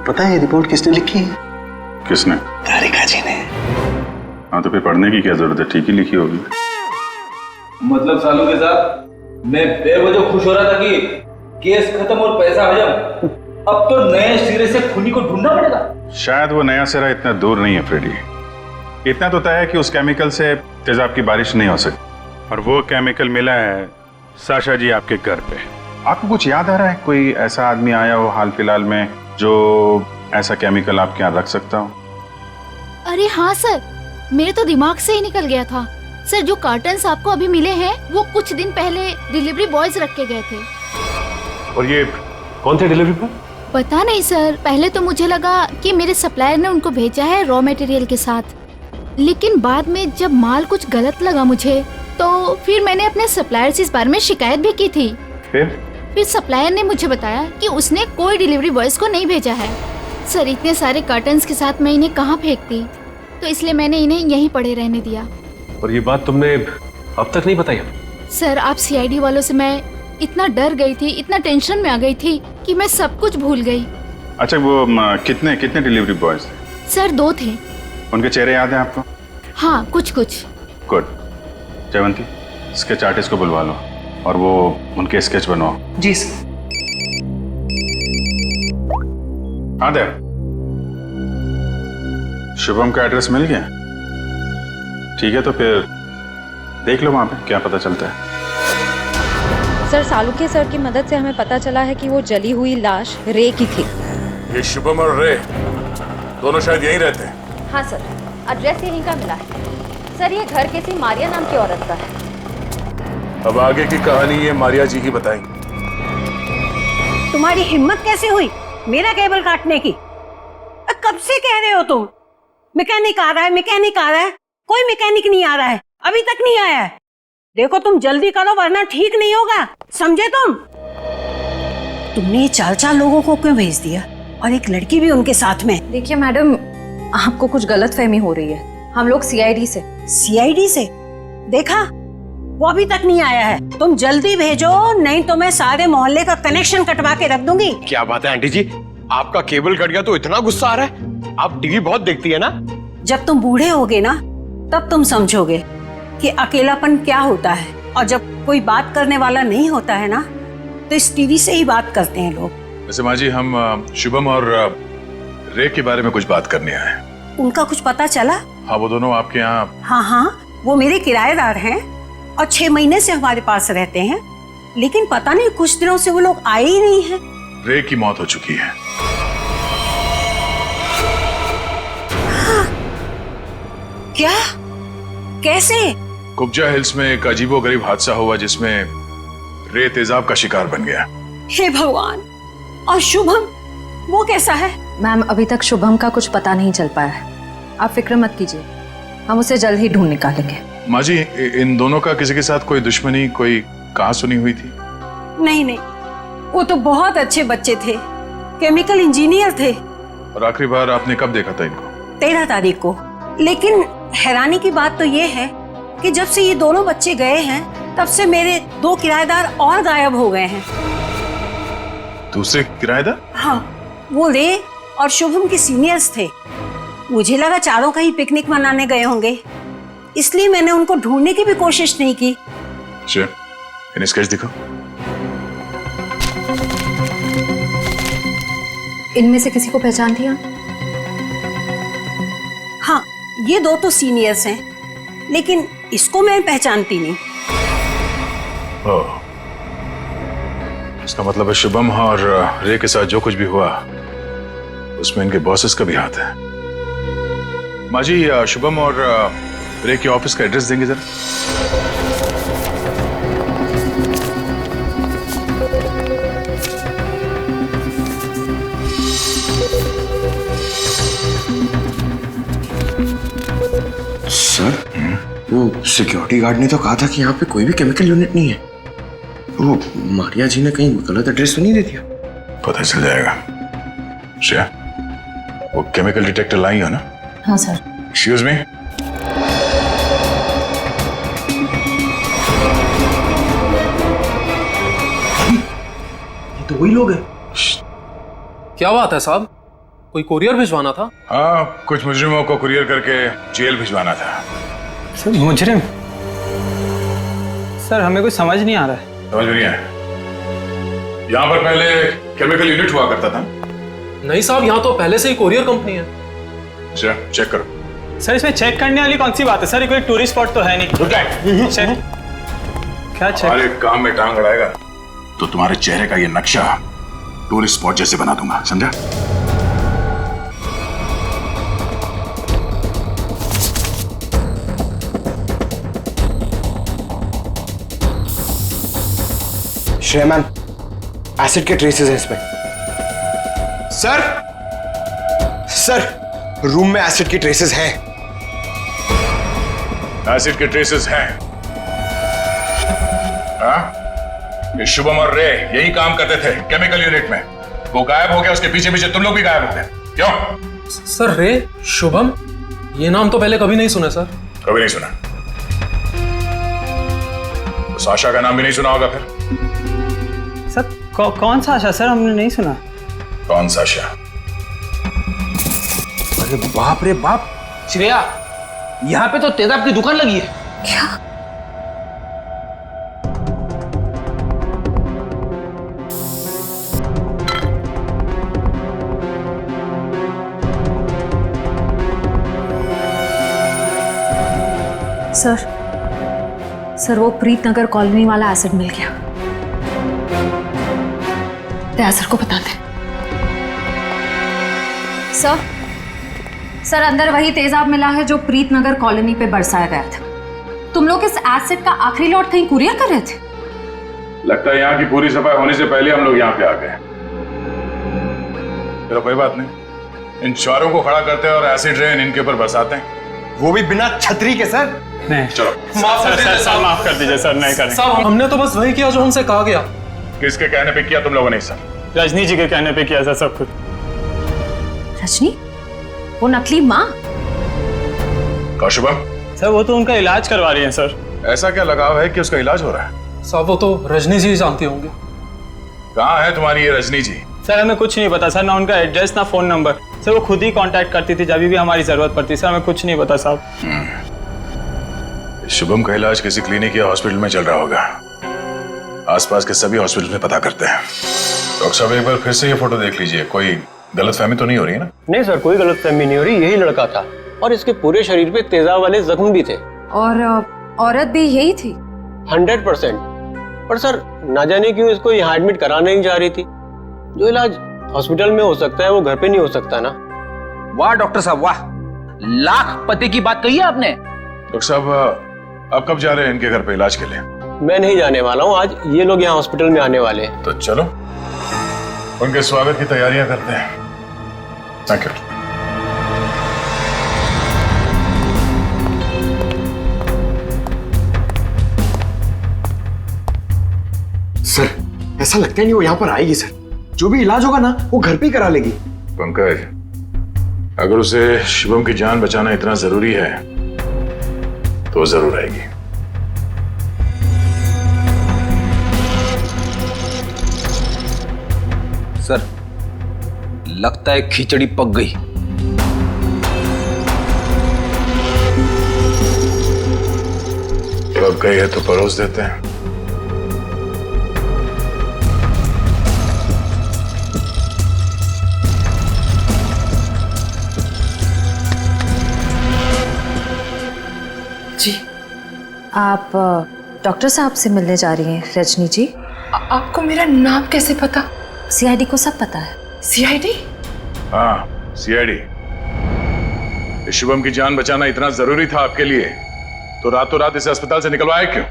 S2: पता है ये रिपोर्ट किसने लिखी है?
S4: किसने?
S2: तारिका जी ने।
S4: हाँ तो फिर पढ़ने की क्या जरूरत है, ठीक ही लिखी होगी।
S8: मतलब सालों के साथ मैं बेवजह खुश हो रहा था कि केस खत्म और पैसा हजम, अब तो नए सिरे से खूनी को ढूंढना पड़ेगा।
S4: शायद वो नया सिरा इतना दूर नहीं है फ्रेडी। इतना तो तय है कि उस केमिकल से तेजाब की बारिश नहीं हो सकती, और वो केमिकल मिला है साशा जी आपके घर पे। आपको कुछ याद आ रहा है, कोई ऐसा आदमी आया हो हाल फिलहाल में जो ऐसा केमिकल आपके यहाँ रख सकता हो?
S12: अरे हाँ सर, मेरे तो दिमाग से ही निकल गया था। सर जो कार्टन्स आपको अभी मिले हैं वो कुछ दिन पहले डिलीवरी बॉयज रख के गए थे।
S3: और ये कौन थे डिलीवरी बॉय?
S12: पता नहीं सर, पहले तो मुझे लगा कि मेरे सप्लायर ने उनको भेजा है रॉ मटेरियल के साथ, लेकिन बाद में जब माल कुछ गलत लगा मुझे, तो फिर मैंने अपने सप्लायर से इस बारे में शिकायत भी की थी। फिर सप्लायर ने मुझे बताया कि उसने कोई डिलीवरी बॉयज को नहीं भेजा है। सर इतने सारे कार्टन्स के साथ मैं इन्हें कहाँ फेंकती, तो इसलिए मैंने इन्हें यहीं पड़े रहने दिया।
S3: और ये बात तुमने अब तक नहीं बताई हमें?
S12: सर आप CID वालों से मैं इतना डर गई थी, इतना टेंशन में आ गई थी कि मैं सब कुछ भूल गई।
S4: अच्छा वो कितने डिलीवरी बॉयज थे?
S12: सर 2 थे।
S4: उनके चेहरे याद हैं आपको?
S12: हाँ कुछ कुछ।
S4: गुड। जयवंती स्केच आर्टिस्ट को बुलवा लो और वो उनके स्केच बनवाओ।
S14: जी सर।
S4: हाँ दे, शुभम का एड्रेस मिल गया? ठीक है तो फिर देख लो वहां पे क्या पता चलता है।
S13: सर सालुके सर की मदद से हमें पता चला है कि वो जली हुई लाश रे की थी।
S1: ये शुभम और रे दोनों शायद यहीं रहते हैं।
S13: हाँ सर, एड्रेस यहीं का मिला है। सर ये घर किसी मारिया नाम की औरत का है।
S1: अब आगे की कहानी ये मारिया जी ही बताएंगी।
S14: तुम्हारी हिम्मत कैसे हुई मेरा केबल काटने की? कब से कह रहे हो तुम? मैकेनिक आ रहा है, मैकेनिक आ रहा है, कोई मैकेनिक नहीं आ रहा है, अभी तक नहीं आया है। देखो तुम जल्दी करो वरना ठीक नहीं होगा, समझे तुम? तुमने 4 लोगों को क्यों भेज दिया और एक लड़की भी उनके साथ में?
S13: देखिए मैडम, आपको कुछ गलतफहमी हो रही है। हम लोग CID से।
S14: CID से? देखा वो अभी तक नहीं आया है। तुम जल्दी भेजो नहीं तो मैं सारे मोहल्ले का कनेक्शन कटवा के रख दूंगी।
S19: क्या बात है आंटी जी, आपका केबल कट गया तो इतना गुस्सा आ रहा है? आप टीवी बहुत देखती है ना?
S14: जब तुम बूढ़े होगे ना तब तुम समझोगे कि अकेलापन क्या होता है, और जब कोई बात करने वाला नहीं होता है ना तो इस टीवी से ही बात करते हैं लोग।
S1: वैसे माँ जी, हम शुभम और रे के बारे में कुछ बात करनी है।
S14: उनका कुछ पता चला?
S1: हाँ, वो दोनों आपके यहाँ।
S14: हाँ, वो मेरे किराएदार हैं और 6 महीने से हमारे पास रहते हैं, लेकिन पता नहीं कुछ दिनों से वो लोग आए ही नहीं हैं।
S1: रे की मौत हो चुकी है।
S14: हाँ। क्या? कैसे?
S1: कुब्जा हिल्स में एक अजीबोगरीब हादसा हुआ जिसमें रे तेजाब का शिकार बन गया।
S14: हे भगवान! और शुभम, वो कैसा है?
S13: मैम, अभी तक शुभम का कुछ पता नहीं चल पाया है। आप फिक्र मत कीजिए, हम उसे जल्द ही ढूंढ निकालेंगे।
S1: माँ जी, इन दोनों का किसी के साथ कोई दुश्मनी, कोई कहां सुनी हुई थी?
S14: नहीं, वो तो बहुत अच्छे बच्चे थे, केमिकल इंजीनियर थे।
S1: और आखिरी बार आपने कब देखा था इनको?
S14: 13 तारीख को। लेकिन हैरानी की बात तो ये है कि जब से ये दोनों बच्चे गए हैं, तब से मेरे 2 किराएदार और गायब हो गए हैं।
S1: दूसरे किराएदार?
S14: हाँ, वो रे और शुभम के सीनियर्स थे। मुझे लगा चारों कहीं पिकनिक मनाने गए होंगे, इसलिए मैंने उनको ढूंढने की भी कोशिश नहीं की।
S1: अच्छा, इन्हें स्केच दिखाओ।
S13: इनमें से किसी को पहचान दिया?
S14: हाँ, ये 2 तो सीनियर्स हैं, लेकिन इसको मैं पहचानती नहीं।
S1: ओह, इसका मतलब है शुभम और रे के साथ जो कुछ भी हुआ उसमें इनके बॉसेस का भी हाथ है। माँ जी, शुभम और रे के ऑफिस का एड्रेस देंगे जरा?
S19: सर, वो सिक्योरिटी गार्ड ने तो कहा था कि यहाँ पे कोई भी केमिकल यूनिट नहीं है। वो मारिया जी ने कहीं गलत एड्रेस तो नहीं दे दिया?
S1: पता चल जाएगा। श्रेया, वो केमिकल डिटेक्टर लाई हो ना?
S13: हाँ सर।
S1: Excuse me.
S5: ये तो वही लोग हैं। क्या बात है साहब, कोई कुरियर भिजवाना था?
S1: हाँ, कुछ मुजरिमों को कुरियर करके जेल भिजवाना था।
S18: सर, मुजरिम? सर, हमें कुछ समझ नहीं आ रहा है।
S1: समझ नहीं आया? यहाँ पर पहले केमिकल यूनिट हुआ करता था?
S5: नहीं साहब, यहाँ तो पहले से ही कुरियर कंपनी है।
S1: अच्छा, चेक करो।
S18: सर, इसमें चेक करने वाली कौन सी बात है? सर, ये कोई टूरिस्ट स्पॉट तो है नहीं। चेक? क्या चेक?
S1: हमारे काम में टांग अड़ाएगा तो तुम्हारे चेहरे का ये नक्शा टूरिस्ट स्पॉट जैसे बना दूंगा, समझा?
S6: श्रेया मैम, एसिड के ट्रेसेस हैं इसमें। सर, रूम में एसिड के ट्रेसेस हैं।
S1: एसिड के ट्रेसेस हैं? हाँ? ये शुभम और रे यही काम करते थे केमिकल यूनिट में। वो गायब हो गया, उसके पीछे पीछे तुम लोग भी गायब हो गए। क्यों?
S5: सर, रे, शुभम, ये नाम तो पहले कभी नहीं सुना सर।
S1: कभी नहीं सुना? तो साशा का नाम भी नहीं सुना होगा फिर?
S18: सर, कौन सा आशा? सर, हमने नहीं सुना।
S1: कौन सा आशा?
S16: अरे बाप रे बाप, श्रेया, यहाँ पे तो तेजाब की दुकान लगी है।
S13: क्या? सर, वो प्रीतनगर कॉलोनी वाला एसिड मिल गया। दयासर को बताते। सर, अंदर वही तेजाब मिला है जो प्रीतनगर कॉलोनी पे बरसाया गया था। तुम लोग इस एसिड का आखिरी लॉट कहीं कुरियर कर रहे थे?
S1: लगता है यहाँ की पूरी सफाई होने से पहले हम लोग यहाँ पे आ गए। चलो कोई बात नहीं, इन चारों को खड़ा करते हैं और एसिड रेन इनके ऊपर बरसाते हैं।
S6: वो भी बिना छतरी के सर।
S18: नहीं,
S1: चलो
S18: माफ कर दीजिए सर, नहीं करेंगे।
S5: साहब, हमने तो बस वही किया जो हमसे कहा गया।
S1: किसके कहने पे किया तुम लोगों ने? सर,
S18: रजनी जी के कहने पे किया सर सब कुछ।
S13: रजनी? वो नकली माँ?
S1: शुभम?
S18: सर, वो तो उनका इलाज करवा रही है सर।
S1: ऐसा क्या लगाव है कि उसका इलाज हो रहा है?
S5: साहब, वो तो रजनी जी जानती होंगे।
S1: कहाँ है तुम्हारी ये रजनी जी?
S18: सर, हमें कुछ नहीं पता सर, ना उनका एड्रेस ना फोन नंबर। सर, वो खुद ही कांटेक्ट करती थी जब भी हमारी जरूरत पड़ती। सर, हमें कुछ नहीं पता साहब।
S1: शुभम का इलाज किसी क्लिनिक या हॉस्पिटल में चल रहा होगा। आसपास के सभी हॉस्पिटल में पता करते हैं। डॉक्टर साहब, एक बार फिर से ये फोटो देख लीजिए, कोई गलतफहमी तो नहीं हो रही है ना?
S5: नहीं सर, कोई गलतफहमी नहीं हो रही, यही लड़का था और इसके पूरे शरीर पे तेजाब वाले जख्म भी थे।
S13: और औरत भी यही थी?
S5: 100%। पर सर ना जाने क्यों इसको यहाँ एडमिट कराना नहीं जा रही थी। जो इलाज हॉस्पिटल में हो सकता है वो घर पे नहीं हो सकता ना।
S8: वाह डॉक्टर साहब वाह, लाख पते की बात कही है आपने।
S1: डॉक्टर साहब आप कब जा रहे हैं इनके घर पे इलाज के लिए?
S5: मैं नहीं जाने वाला हूँ, आज ये लोग यहाँ हॉस्पिटल में आने वाले हैं।
S1: तो चलो उनके स्वागत की तैयारियां करते हैं। Thank you.
S19: सर ऐसा लगता है नहीं वो यहाँ पर आएगी सर। जो भी इलाज होगा ना वो घर पे ही करा लेगी।
S1: पंकज, अगर उसे शिवम की जान बचाना इतना जरूरी है तो जरूर आएगी।
S8: सर लगता है खिचड़ी पक गई।
S1: पक गई है तो परोस देते हैं।
S13: जी आप डॉक्टर साहब से मिलने जा रही हैं रजनी जी?
S7: आपको मेरा नाम कैसे पता?
S13: सीआईडी को सब पता है।
S7: सीआईडी?
S1: हाँ सीआईडी। शिवम की जान बचाना इतना जरूरी था आपके लिए तो रातों रात इसे अस्पताल से निकलवाया क्यों?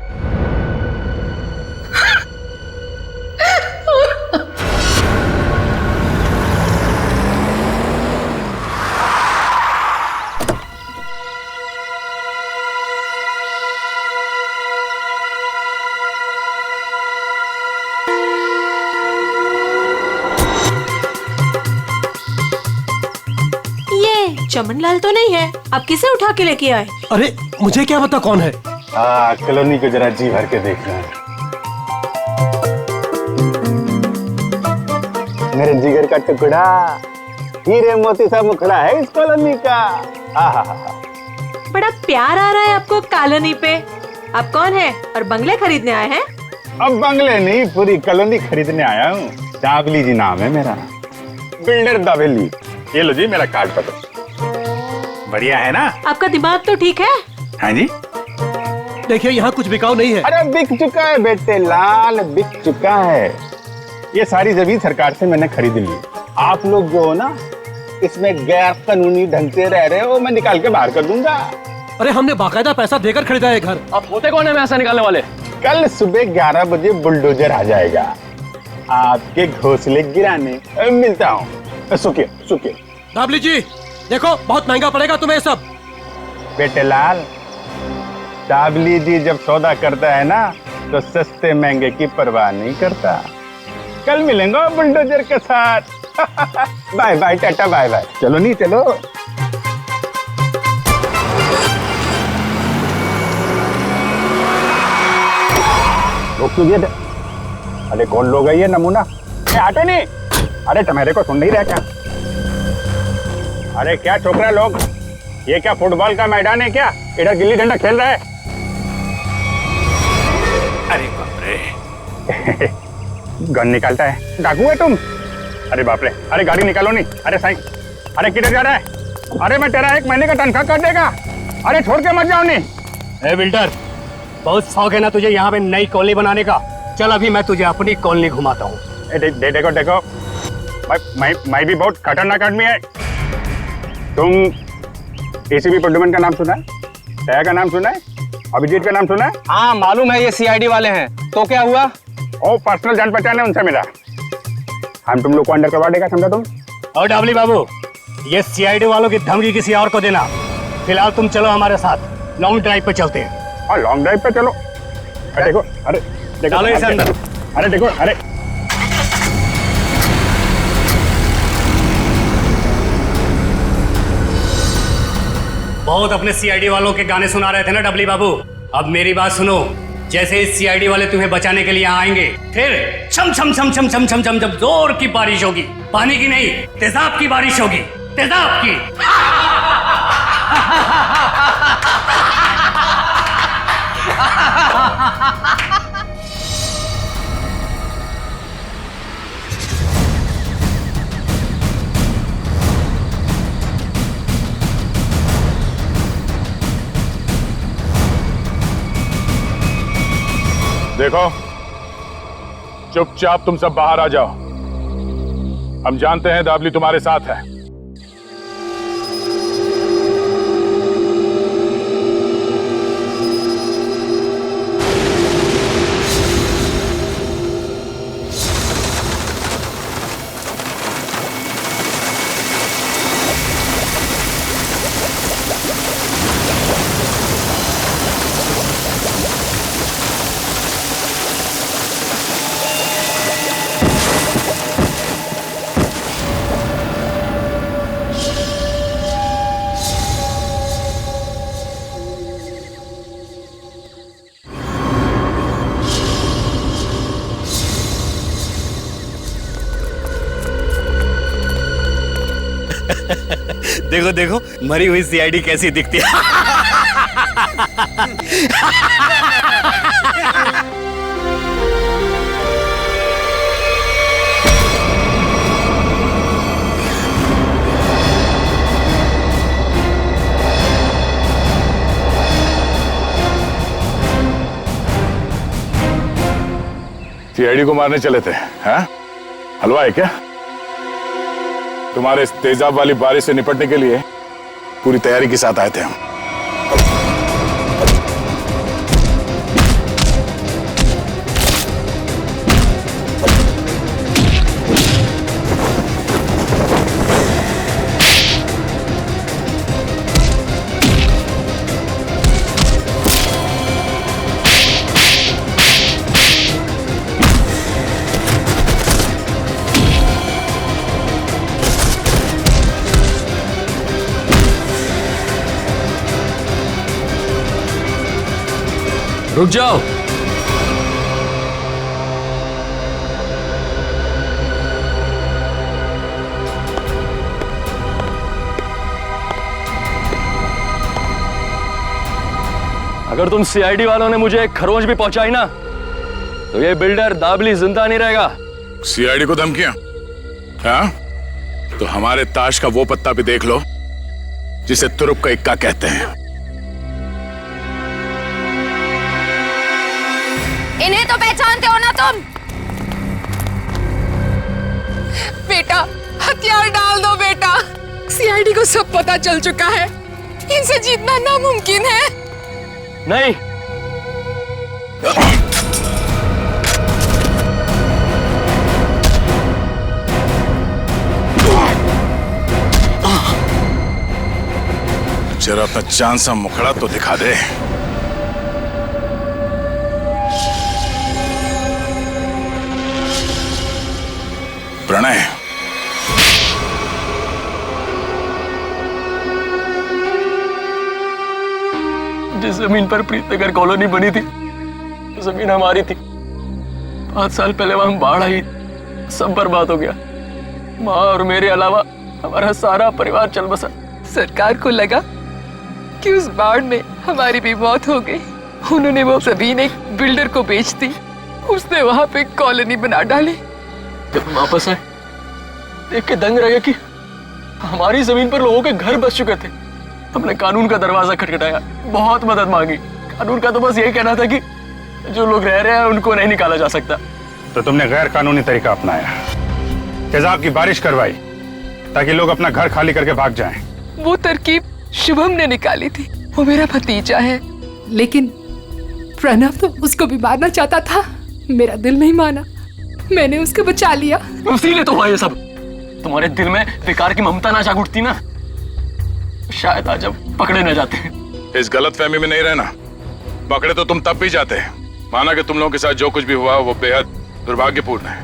S9: चमनलाल तो नहीं है, आप किसे उठा के लेके आए?
S5: अरे मुझे क्या पता कौन है।
S4: कॉलोनी को जरा जी भर के देख रहे हैं। मेरे जिगर का टुकड़ा, हीरे मोती सा मुखड़ा है इस कॉलोनी का।
S9: बड़ा प्यार आ रहा है आपको कॉलोनी पे। आप कौन है और बंगले खरीदने आए हैं?
S4: अब बंगले नहीं, पूरी कॉलोनी खरीदने आया हूँ। दावली जी नाम है मेरा, बिल्डर दावेली। ये लो जी मेरा कार्ड पत्र। बढ़िया है ना?
S9: आपका दिमाग तो ठीक है?
S4: हाँ जी।
S5: देखिए यहाँ कुछ बिकाऊ नहीं है।
S4: अरे बिक चुका है बेटे लाल, बिक चुका है। ये सारी जमीन सरकार से मैंने खरीद ली। आप लोग जो हो ना इसमें गैर कानूनी ढंग से रह रहे हो, मैं निकाल के बाहर कर दूंगा।
S5: अरे हमने बाकायदा पैसा देकर खरीदा है घर।
S11: आप होते कौन है पैसा निकालने वाले?
S4: कल सुबह 11 बजे बुलडोजर आ जाएगा आपके घोंसले गिराने। मिलता हूँ। सुखिए सुखिए।
S5: दावली जी देखो बहुत महंगा पड़ेगा तुम्हें ये सब।
S4: बेटे लाल, दावली जी जब सौदा करता है ना तो सस्ते महंगे की परवाह नहीं करता। कल मिलेंगे बुलडोजर के साथ। Bye bye tata bye bye. चलो नहीं चलो। अरे कौन लोग है ये नमूना? आटे नहीं। अरे तुम्हारे को सुन नहीं रहा क्या? अरे क्या छोकरा लोग, ये क्या फुटबॉल का मैदान है क्या? इधर गिल्ली डंडा खेल रहा है। अरे बाप रे। गन निकालता है, डाकू है तुम? अरे बाप रे। अरे गाड़ी निकालो नहीं। अरे साईं, अरे किधर जा रहा है? अरे मैं तेरा 1 महीने का तनख्वाह काट देगा। अरे छोड़ के मत जाओ नहीं।
S5: बिल्डर बहुत शौक है ना तुझे यहाँ पे नई कॉलोनी बनाने का? चल अभी मैं तुझे अपनी कॉलोनी घुमाता हूँ।
S4: देखो देखो, मैं भी बहुत खतरनाक आदमी है। तुम एसीपी प्रद्युमन का नाम सुना है? दया का नाम सुना है? अभिजीत का नाम सुना है?
S18: हाँ मालूम है, ये सीआईडी वाले हैं। तो क्या हुआ?
S4: ओ पर्सनल जान पहचान है उनसे मेरा। हम तुम लोग को अंडर करवा देगा, समझा तुम?
S5: और डाबली बाबू, ये सीआईडी वालों की धमकी किसी और को देना। फिलहाल तुम चलो हमारे साथ, लॉन्ग ड्राइव पे चलते हैं।
S4: हाँ लॉन्ग ड्राइव पे चलो। अरे देखो, अरे देखो,
S5: चलो इसे अंदर।
S4: अरे देखो, अरे
S5: बहुत अपने सीआईडी वालों के गाने सुना रहे थे ना डबली बाबू। अब मेरी बात सुनो, जैसे इस सीआईडी वाले तुम्हें बचाने के लिए आएंगे, फिर छम छम छम छम छम छम छम जब जोर की बारिश होगी, पानी की नहीं तेजाब की बारिश होगी, तेजाब की।
S4: देखो, चुपचाप तुम सब बाहर आ जाओ। हम जानते हैं दाबली तुम्हारे साथ है।
S20: देखो देखो, मरी हुई सीआईडी कैसी दिखती है।
S4: सीआईडी को मारने चले थे, हैं? हलवा है क्या? तुम्हारे इस तेजाब वाली बारिश से निपटने के लिए पूरी तैयारी के साथ आए थे हम।
S11: रुक जाओ। अगर तुम सीआईडी वालों ने मुझे एक खरोंच भी पहुंचाई ना, तो ये बिल्डर दाबली जिंदा नहीं रहेगा।
S4: सीआईडी को धमकियां? हाँ? तो हमारे ताश का वो पत्ता भी देख लो जिसे तुरुप का इक्का कहते हैं।
S21: इन्हें तो पहचानते हो ना तुम?
S7: बेटा, हथियार डाल दो बेटा। सीआईडी को सब पता चल चुका है। इनसे जीतना नामुमकिन है।
S11: नहीं।
S4: जरा अपना चांद सा मुखड़ा तो दिखा दे। प्रणय,
S11: जिस जमीन पर प्रीतनगर कॉलोनी बनी थी, वो जमीन हमारी थी। 5 साल पहले वहां बाढ़ आई, सब बर्बाद हो गया। माँ और मेरे अलावा हमारा सारा परिवार चल बसा।
S7: सरकार को लगा कि उस बाढ़ में हमारी भी मौत हो गई। उन्होंने वो जमीन एक बिल्डर को बेच दी। उसने वहां पे कॉलोनी बना डाली।
S11: जब हम वापस आए, देख के दंग रहे कि हमारी जमीन पर लोगों के घर बस चुके थे। हमने कानून का दरवाजा खटखटाया, बहुत मदद मांगी। कानून का तो बस यही कहना था कि जो लोग रह रहे हैं उनको नहीं निकाला जा सकता।
S4: तो तुमने गैर कानूनी तरीका अपनाया, तेजाब की बारिश करवाई ताकि लोग अपना घर खाली करके भाग जाएं।
S7: वो तरकीब शुभम ने निकाली थी। वो मेरा भतीजा है। लेकिन प्रणव तो उसको भी मारना चाहता था। मेरा दिल नहीं माना, मैंने उसको बचा लिया।
S11: इसीलिए तो हुआ ये सब। तुम्हारे दिल में बेकार की ममता ना जाग उठती ना, शायद आज अब पकड़े न जाते।
S4: इस गलतफहमी में नहीं रहना। पकड़े तो तुम तब भी जाते। माना कि तुम लोगों के साथ जो कुछ भी हुआ वो बेहद दुर्भाग्यपूर्ण है,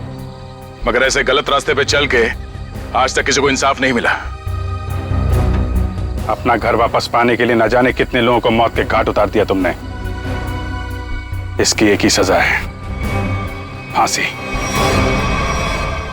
S4: मगर ऐसे गलत रास्ते पे चल के आज तक किसी को इंसाफ नहीं मिला। अपना घर वापस पाने के लिए न जाने कितने लोगों को मौत के घाट उतार दिया तुमने। इसकी एक ही सजा है, फांसी।